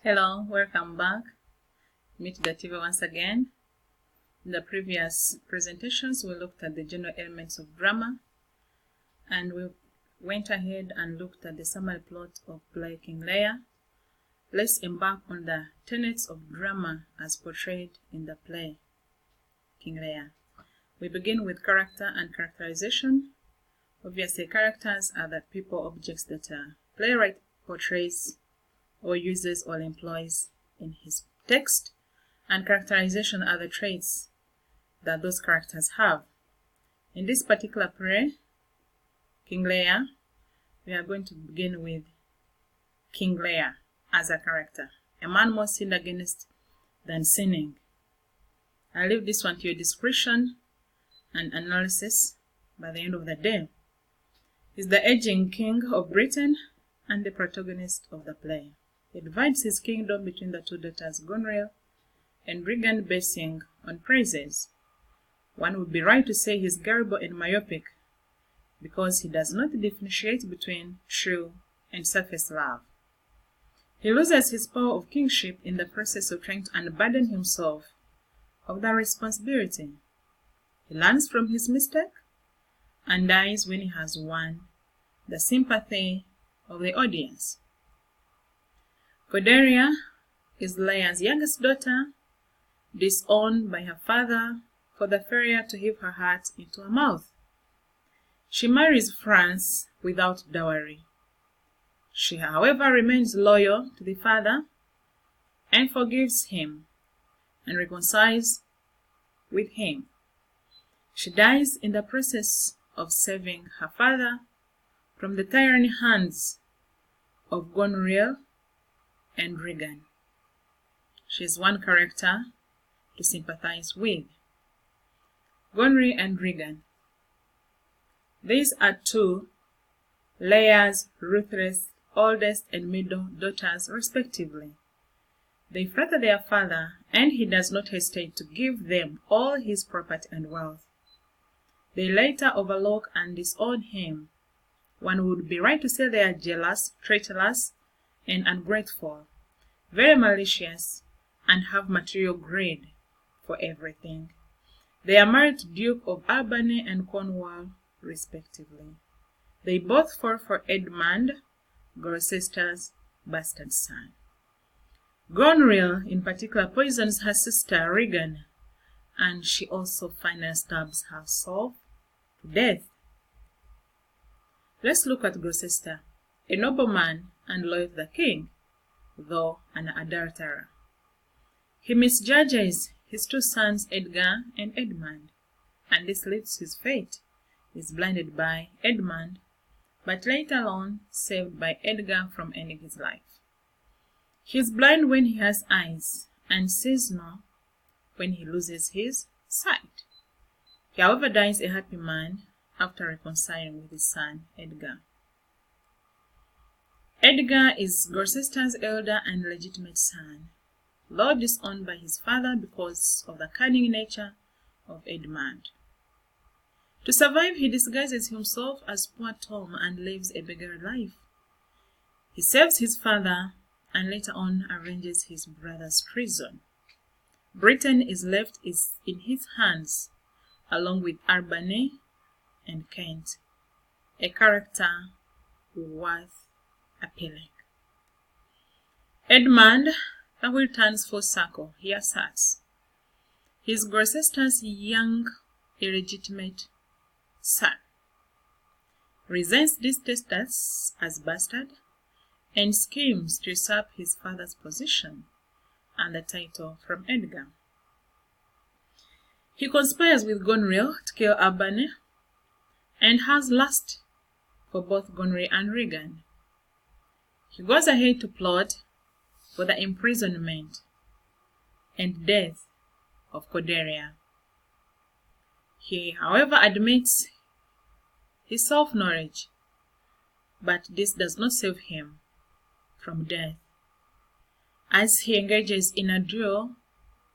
Hello, welcome back. Meet the TV once again. In the previous presentations, we looked at the general elements of drama, and we went ahead and looked at the summary plot of play King Lear. Let's embark on the tenets of drama as portrayed in the play King Lear. We begin with character and characterization. Obviously, characters are the people, objects that a playwright portrays or uses or employs in his text, and characterization are the traits that those characters have. In this particular play, King Lear, we are going to begin with King Lear as a character, a man more sinned against than sinning. I leave this one to your discretion and analysis by the end of the day. He's the aging king of Britain and the protagonist of the play. He divides his kingdom between the two daughters Gonriel and Regan, basing on praises. One would be right to say he's gullible and myopic because he does not differentiate between true and surface love. He loses his power of kingship in the process of trying to unburden himself of that responsibility. He learns from his mistake and dies when he has won the sympathy of the audience. Cordelia is Lear's youngest daughter, disowned by her father for the failure to heave her heart into her mouth. She marries Franz without dowry. She, however, remains loyal to the father and forgives him and reconciles with him. She dies in the process of saving her father from the tyranny hands of Gonriel and Regan. She is one character to sympathize with. Gonriel and Regan. These are two Lear's ruthless oldest and middle daughters respectively. They flatter their father, and he does not hesitate to give them all his property and wealth. They later overlook and disown him. One would be right to say they are jealous, traitorous, and ungrateful, very malicious, and have material greed for everything. They are married to Duke of Albany and Cornwall, respectively. They both fall for Edmund, Gloucester's bastard son. Gonriel, in particular, poisons her sister Regan, and she also finally stabs herself to death. Let's look at Gloucester, a nobleman and loyal to the king, though an adulterer. He misjudges his two sons Edgar and Edmund, and this leads to his fate. He is blinded by Edmund, but later on saved by Edgar from ending his life. He is blind when he has eyes, and sees no when he loses his sight. He, however, dies a happy man after reconciling with his son Edgar. Edgar is Gloucester's elder and legitimate son, though disowned by his father because of the cunning nature of Edmund. To survive, he disguises himself as poor Tom and lives a beggar life. He saves his father and later on arranges his brother's treason. Britain is left in his hands, along with Albany and Kent, a character worth appealing. Edmund, the wheel turns full circle, he asserts. He is Gloucester's young, illegitimate son, resents this status as bastard, and schemes to usurp his father's position and the title from Edgar. He conspires with Gonriel to kill Albany and has lust for both Gonriel and Regan. He goes ahead to plot for the imprisonment and death of Cordelia. He, however, admits his self-knowledge, but this does not save him from death, as he engages in a duel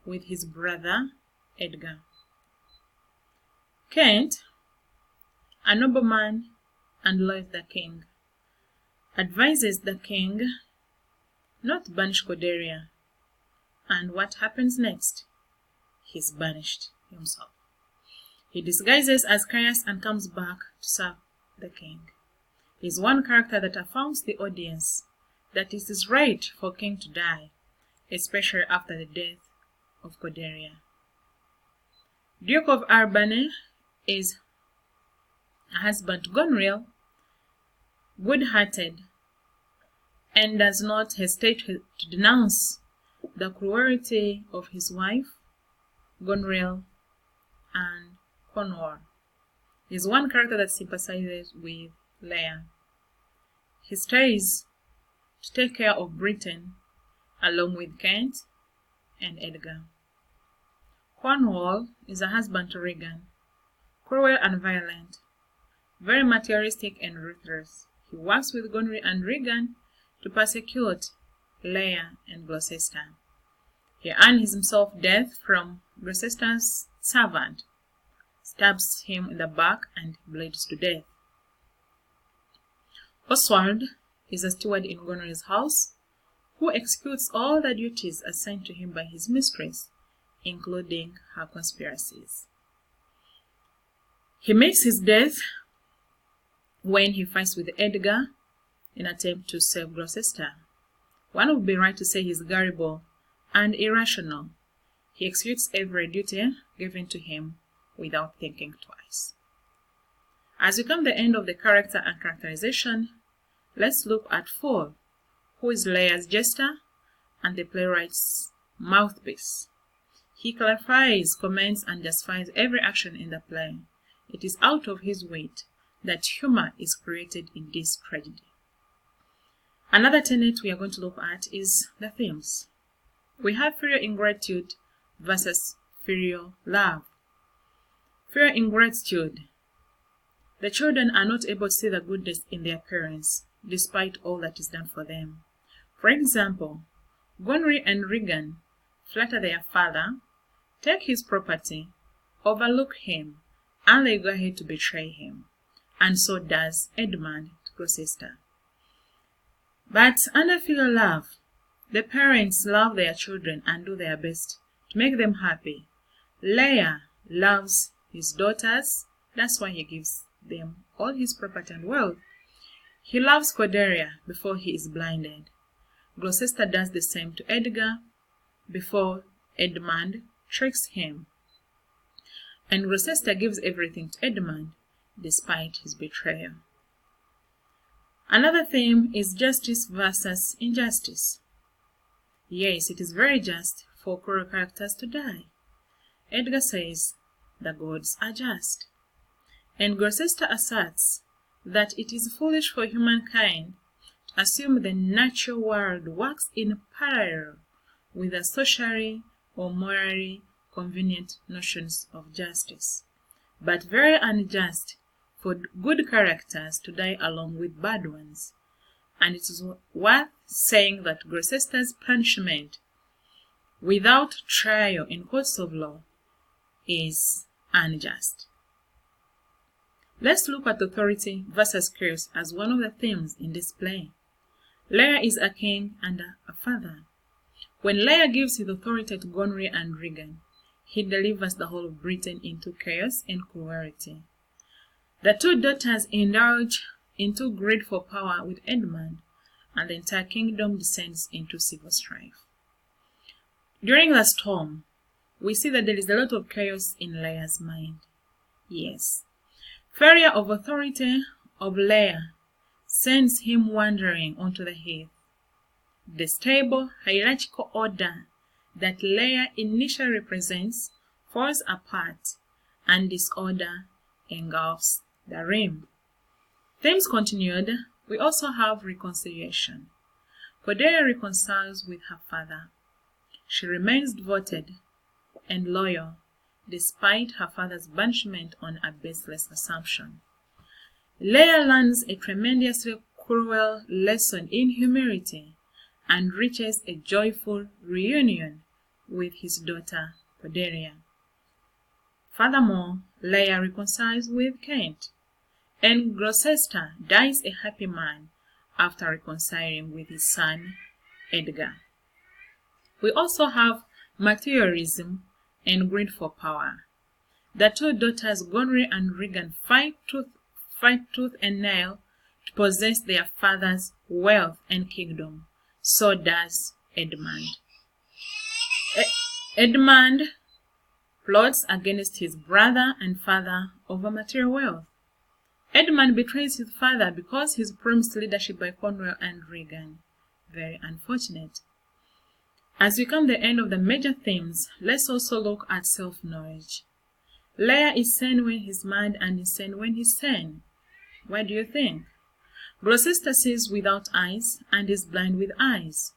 with his brother Edgar. Kent, a nobleman and loyal to the king, advises the king not banish Cordelia. And what happens next? He's banished himself. He disguises as Caius and comes back to serve the king. He's one character that affirms the audience that it is right for king to die, especially after the death of Cordelia. Duke of Albany is a husband to Gonriel, good-hearted, and does not hesitate to denounce the cruelty of his wife, Gonriel, and Cornwall. He is one character that sympathizes with Lear. He stays to take care of Britain along with Kent and Edgar. Cornwall is a husband to Regan, cruel and violent, very materialistic and ruthless. He works with Gonry and Regan to persecute Lear and Gloucester. He earns himself death from Gloucester's servant, stabs him in the back and bleeds to death. Oswald is a steward in Gonry's house who executes all the duties assigned to him by his mistress, including her conspiracies. He makes his death when he fights with Edgar in an attempt to save Gloucester. One would be right to say he's gullible and irrational. He executes every duty given to him without thinking twice. As we come to the end of the character and characterization, let's look at Fall, who is Lear's jester and the playwright's mouthpiece. He clarifies, comments, and justifies every action in the play. It is out of his wit that humor is created in this tragedy. Another tenet we are going to look at is the themes. We have filial ingratitude versus filial love. Filial ingratitude. The children are not able to see the goodness in their parents, despite all that is done for them. For example, Gonry and Regan flatter their father, take his property, overlook him, and they go ahead to betray him. And so does Edmund to Gloucester. But under filial love, the parents love their children and do their best to make them happy. Lear loves his daughters, that's why he gives them all his property and wealth. He loves Cordelia before he is blinded. Gloucester does the same to Edgar before Edmund tricks him. And Gloucester gives everything to Edmund despite his betrayal. Another theme is justice versus injustice. Yes, it is very just for cruel characters to die. Edgar says the gods are just. And Gloucester asserts that it is foolish for humankind to assume the natural world works in parallel with the socially or morally convenient notions of justice, but very unjust for good characters to die along with bad ones. And it is worth saying that Gloucester's punishment without trial in courts of law is unjust. Let's look at authority versus chaos as one of the themes in this play. Lear is a king and a father. When Lear gives his authority to Gonry and Regan, he delivers the whole of Britain into chaos and cruelty. The two daughters indulge into greed for power with Edmund, and the entire kingdom descends into civil strife. During the storm, we see that there is a lot of chaos in Lear's mind. Yes, failure of authority of Lear sends him wandering onto the heath. The stable hierarchical order that Lear initially represents falls apart, and disorder engulfs the realm. Themes continued. We also have reconciliation. Cordelia reconciles with her father. She remains devoted and loyal despite her father's banishment on a baseless assumption. Lear learns a tremendously cruel lesson in humility and reaches a joyful reunion with his daughter Cordelia. Furthermore, Lear reconciles with Kent, and Gloucester dies a happy man after reconciling with his son Edgar. We also have materialism and greed for power. The two daughters, Gonry and Regan, fight tooth and nail to possess their father's wealth and kingdom. So does Edmund. Edmund plots against his brother and father over material wealth. Edmund betrays his father because he's promised leadership by Cornwall and Regan. Very unfortunate. As we come to the end of the major themes, let's also look at self-knowledge. Lear is sane when he's mad and insane when he's sane. What do you think? Gloucester sees without eyes and is blind with eyes.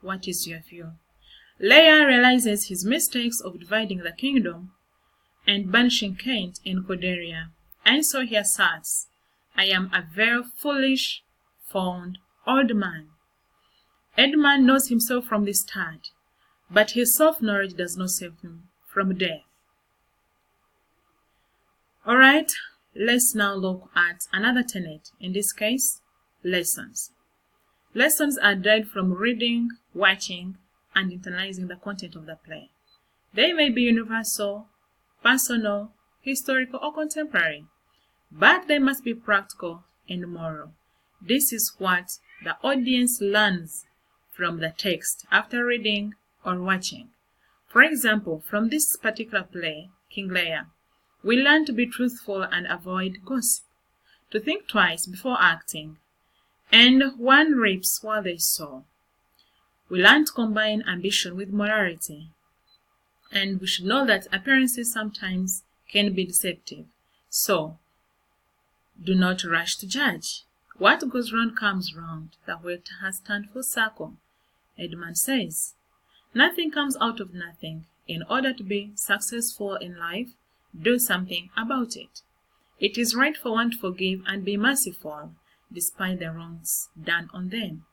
What is your view? Lear realizes his mistakes of dividing the kingdom and banishing Kent in Cordelia, and so he asserts, I am a very foolish, fond old man. Edmund knows himself from the start, but his self-knowledge does not save him from death. Alright, let's now look at another tenet, in this case, lessons. Lessons are derived from reading, watching, and internalizing the content of the play. They may be universal, personal, historical, or contemporary, but they must be practical and moral. This is what the audience learns from the text after reading or watching. For example, from this particular play, King Lear, we learn to be truthful and avoid gossip, to think twice before acting, and one reaps what they sow. We learn to combine ambition with morality, and we should know that appearances sometimes can be deceptive. So, do not rush to judge. What goes round comes round. The wheel has turned full circle. Edmund says, nothing comes out of nothing. In order to be successful in life, do something about it. It is right for one to forgive and be merciful, despite the wrongs done on them.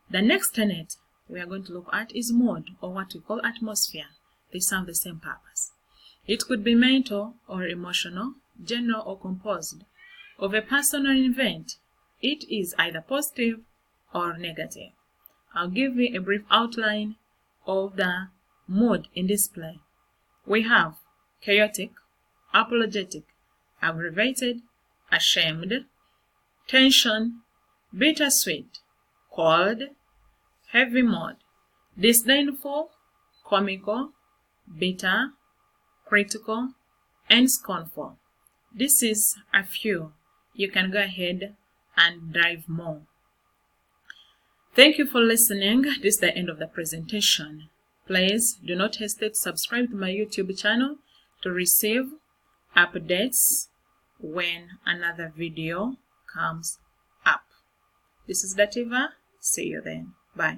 The next tenet we are going to look at is mood, or what we call atmosphere. They serve the same purpose. It could be mental or emotional, general or composed, of a person or event. It is either positive or negative. I'll give you a brief outline of the mood in this play. We have chaotic, apologetic, aggravated, ashamed, tension, bittersweet, cold, heavy mood, disdainful, comical, bitter, critical, and scornful. This is a few. You can go ahead and dive more. Thank you for listening. This is the end of the presentation. Please do not hesitate to subscribe to my YouTube channel to receive updates when another video comes up. This is Dativa. See you then. Bye.